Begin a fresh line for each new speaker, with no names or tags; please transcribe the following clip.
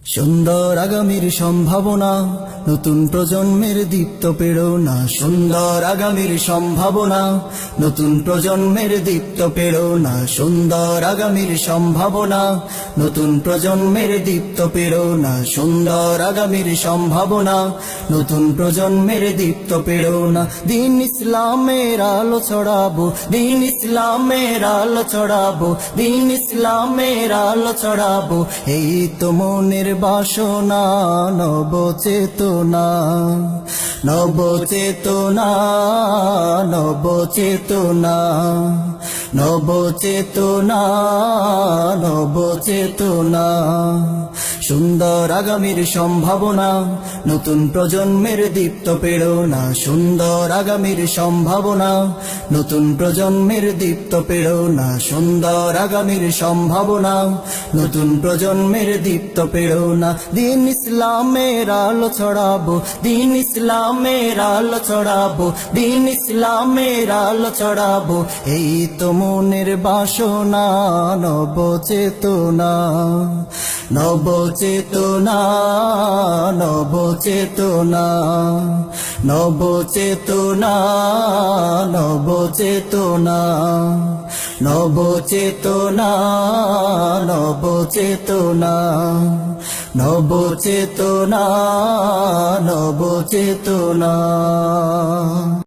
সুন্দর আগামীর সম্ভাবনা, নতুন প্রজন্মের দীপ্ত প্রেরণা। সুন্দর আগামীর সম্ভাবনা, নতুন প্রজন্মের দীপ্ত প্রেরণা। সুন্দর আগামীর সম্ভাবনা, নতুন প্রজন্মের দীপ্ত প্রেরণা। সুন্দর আগামীর সম্ভাবনা, নতুন প্রজন্মের দীপ্ত প্রেরণা। দিন ইসলামের আলো ছড়াবো, দিন ইসলামের আলো ছড়াবো, দিন ইসলামের আলো ছড়াবো। এই তো মনের বাসনা, নবচেতনা, নবচেতনা, নবচেতনা, নবচেতনা, নবচেতনা। সুন্দর আগামীর সম্ভাবনা, নতুন প্রজন্মের দীপ্ত প্রেরণা। সুন্দর আগামীর সম্ভাবনা, নতুন প্রজন্মের দীপ্ত প্রেরণা। সুন্দর আগামীর সম্ভাবনা, নতুন প্রজন্মের দীপ্ত প্রেরণা। দিন ইসলামের আলো ছড়াবো, দিন ইসলামের আলো ছড়াবো, দিন ইসলামের আলো ছড়াবো। এই তো মনের বাসনা, নবচেতনা, নবচেতনা, নবচেতনা, নবচেতনা, নবচেতনা, নবচেতনা, নবচেতনা, নবচেতনা, নবচেতনা।